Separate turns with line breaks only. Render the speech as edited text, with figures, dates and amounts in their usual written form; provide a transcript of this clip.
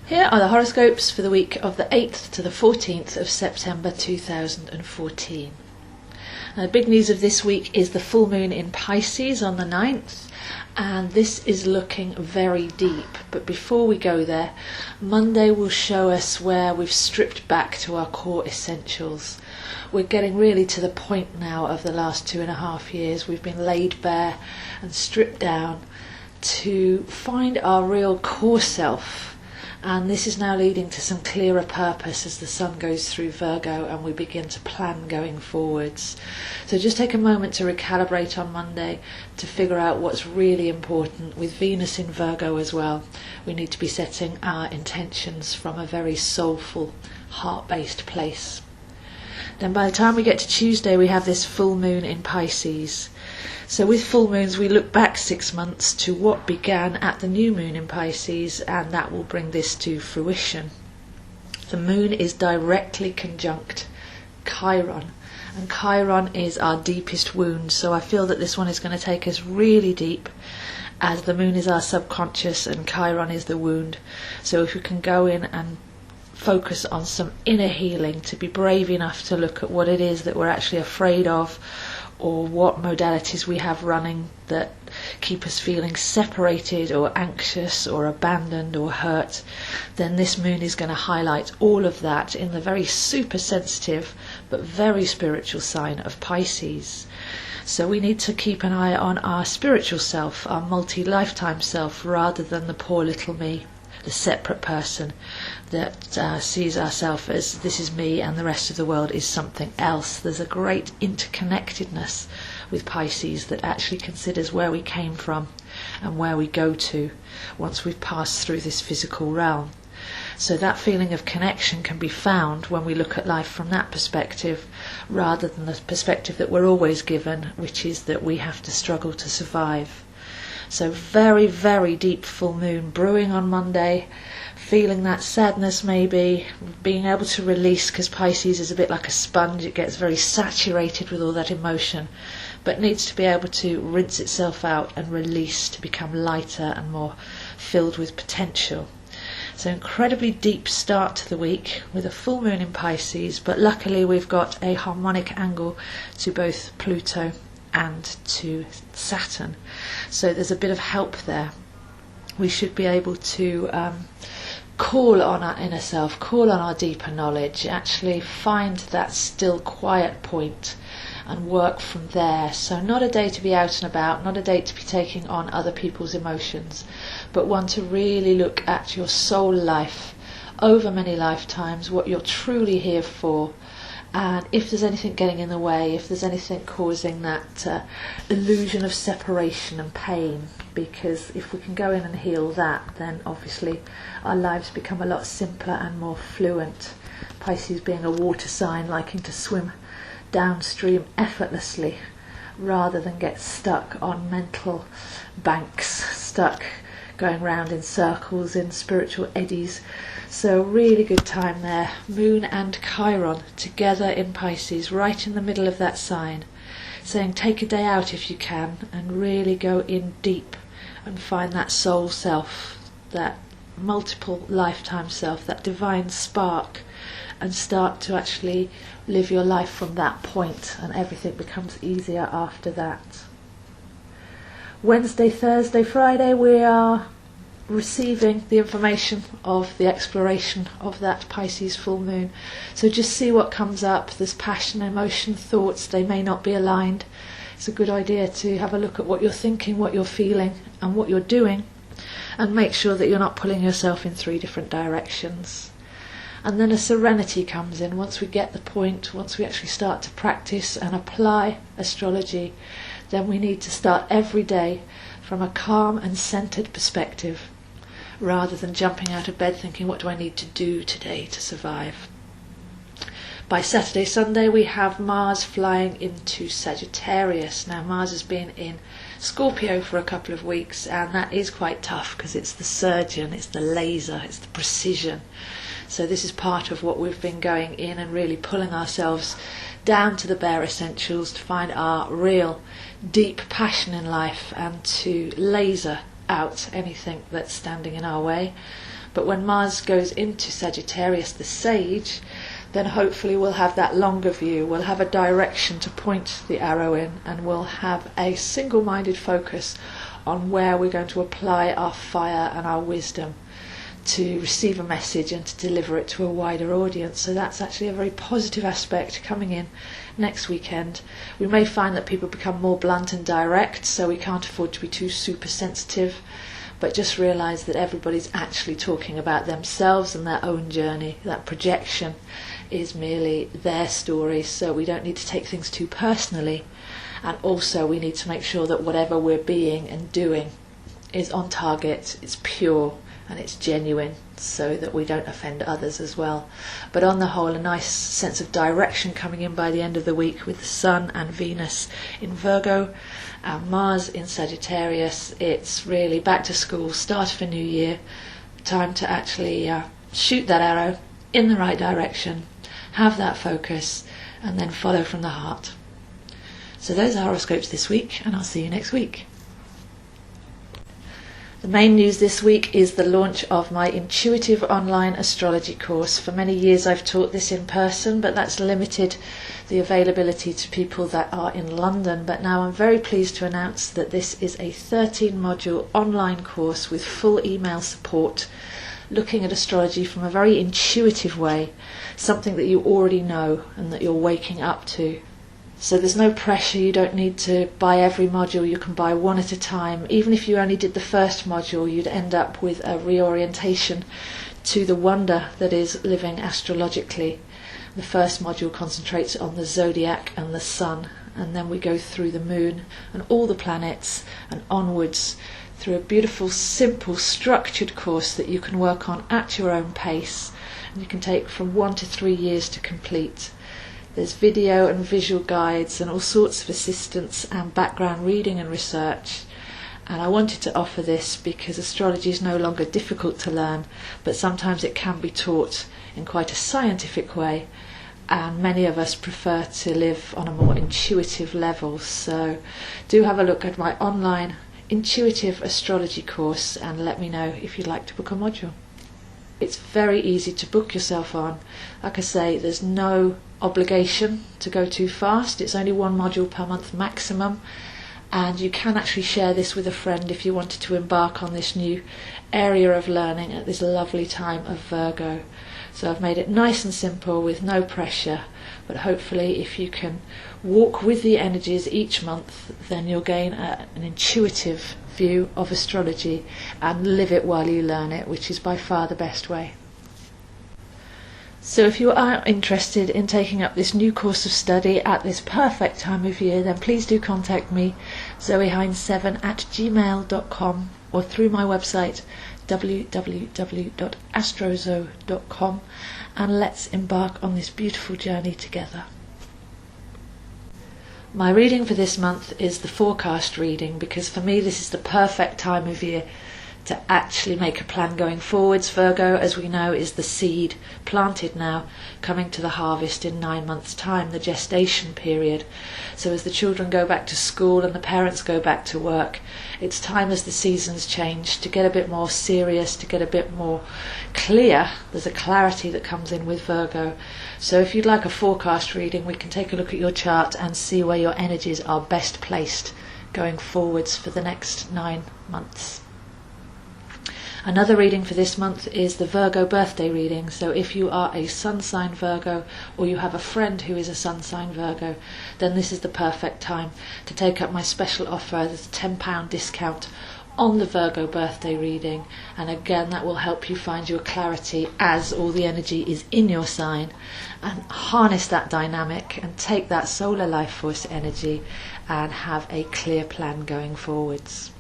Here are the horoscopes for the week of the 8th to the 14th of September 2014. Now, the big news of this week is the full moon in Pisces on the 9th, and this is looking very deep. But before we go there, Monday will show us where we've stripped back to our core essentials. We're getting really to the point now of the last 2.5 years. We've been laid bare and stripped down to find our real core self. And this is now leading to some clearer purpose as the sun goes through Virgo and we begin to plan going forwards. So just take a moment to recalibrate on Monday to figure out what's really important. With Venus in Virgo as well, we need to be setting our intentions from a very soulful, heart-based place. Then by the time we get to Tuesday, we have this full moon in Pisces. So with full moons, we look back 6 months to what began at the new moon in Pisces, and that will bring this to fruition. The moon is directly conjunct Chiron, and Chiron is our deepest wound. So I feel that this one is going to take us really deep, as the moon is our subconscious and Chiron is the wound. So if we can go in and focus on some inner healing, to be brave enough to look at what it is that we're actually afraid of, or what modalities we have running that keep us feeling separated or anxious or abandoned or hurt, then this moon is going to highlight all of that in the very super sensitive but very spiritual sign of Pisces. So we need to keep an eye on our spiritual self, our multi-lifetime self, rather than the poor little me, the separate person that sees ourselves as this is me and the rest of the world is something else. There's a great interconnectedness with Pisces that actually considers where we came from and where we go to once we've passed through this physical realm. So that feeling of connection can be found when we look at life from that perspective, rather than the perspective that we're always given, which is that we have to struggle to survive. So very, very deep full moon brewing on Monday, feeling that sadness maybe, being able to release, because Pisces is a bit like a sponge. It gets very saturated with all that emotion, but needs to be able to rinse itself out and release to become lighter and more filled with potential. So incredibly deep start to the week with a full moon in Pisces, but luckily we've got a harmonic angle to both Pluto and to Saturn, so there's a bit of help there. We should be able to call on our inner self, call on our deeper knowledge, actually find that still quiet point and work from there. So not a day to be out and about, not a day to be taking on other people's emotions, but one to really look at your soul life over many lifetimes, what you're truly here for. And if there's anything getting in the way, if there's anything causing that illusion of separation and pain, because if we can go in and heal that, then obviously our lives become a lot simpler and more fluent. Pisces being a water sign, liking to swim downstream effortlessly rather than get stuck on mental banks, stuck going round in circles in spiritual eddies. So really good time there. Moon and Chiron together in Pisces, right in the middle of that sign, saying take a day out if you can and really go in deep and find that soul self, that multiple lifetime self, that divine spark, and start to actually live your life from that point, and everything becomes easier after that. Wednesday, Thursday, Friday, we are receiving the information of the exploration of that Pisces full moon. So just see what comes up. There's passion, emotion, thoughts, they may not be aligned. It's a good idea to have a look at what you're thinking, what you're feeling and what you're doing, and make sure that you're not pulling yourself in 3 different directions. And then a serenity comes in once we get the point, once we actually start to practice and apply astrology. Then we need to start every day from a calm and centered perspective, rather than jumping out of bed thinking, what do I need to do today to survive? By Saturday, Sunday, we have Mars flying into Sagittarius. Now, Mars has been in Scorpio for a couple of weeks, and that is quite tough because it's the surgeon, it's the laser, it's the precision. So this is part of what we've been going in and really pulling ourselves down to the bare essentials to find our real deep passion in life and to laser out anything that's standing in our way. But when Mars goes into Sagittarius, the sage, then hopefully we'll have that longer view. We'll have a direction to point the arrow in, and we'll have a single-minded focus on where we're going to apply our fire and our wisdom to receive a message and to deliver it to a wider audience. So that's actually a very positive aspect coming in next weekend. We may find that people become more blunt and direct, so we can't afford to be too super sensitive, but just realise that everybody's actually talking about themselves and their own journey. That projection is merely their story, so we don't need to take things too personally. And also we need to make sure that whatever we're being and doing is on target, it's pure and it's genuine, so that we don't offend others as well. But on the whole, a nice sense of direction coming in by the end of the week, with the Sun and Venus in Virgo and Mars in Sagittarius. It's really back to school, start of a new year, time to actually shoot that arrow in the right direction, have that focus, and then follow from the heart. So those are horoscopes this week, and I'll see you next week. The main news this week is the launch of my intuitive online astrology course. For many years I've taught this in person, but that's limited the availability to people that are in London. But now I'm very pleased to announce that this is a 13-module online course with full email support, looking at astrology from a very intuitive way, something that you already know and that you're waking up to. So there's no pressure, you don't need to buy every module, you can buy one at a time. Even if you only did the first module, you'd end up with a reorientation to the wonder that is living astrologically. The first module concentrates on the zodiac and the sun, and then we go through the moon and all the planets and onwards through a beautiful, simple, structured course that you can work on at your own pace, and you can take from 1 to 3 years to complete. There's video and visual guides and all sorts of assistance and background reading and research. And I wanted to offer this because astrology is no longer difficult to learn, but sometimes it can be taught in quite a scientific way, and many of us prefer to live on a more intuitive level. So do have a look at my online intuitive astrology course and let me know if you'd like to book a module. It's very easy to book yourself on. Like I say, there's no obligation to go too fast. It's only 1 module per month maximum, and you can actually share this with a friend if you wanted to embark on this new area of learning at this lovely time of Virgo. So I've made it nice and simple with no pressure, but hopefully if you can walk with the energies each month, then you'll gain an intuitive view of astrology and live it while you learn it, which is by far the best way. So if you are interested in taking up this new course of study at this perfect time of year, then please do contact me, zoehines7@gmail.com, or through my website www.astrozo.com, and let's embark on this beautiful journey together. My reading for this month is the forecast reading, because for me this is the perfect time of year to actually make a plan going forwards. Virgo, as we know, is the seed planted now, coming to the harvest in 9 months' time, the gestation period. So as the children go back to school and the parents go back to work, it's time, as the seasons change, to get a bit more serious, to get a bit more clear. There's a clarity that comes in with Virgo. So if you'd like a forecast reading, we can take a look at your chart and see where your energies are best placed going forwards for the next 9 months. Another reading for this month is the Virgo birthday reading. So if you are a sun sign Virgo, or you have a friend who is a sun sign Virgo, then this is the perfect time to take up my special offer. There's a £10 discount on the Virgo birthday reading, and again that will help you find your clarity as all the energy is in your sign, and harness that dynamic and take that solar life force energy and have a clear plan going forwards.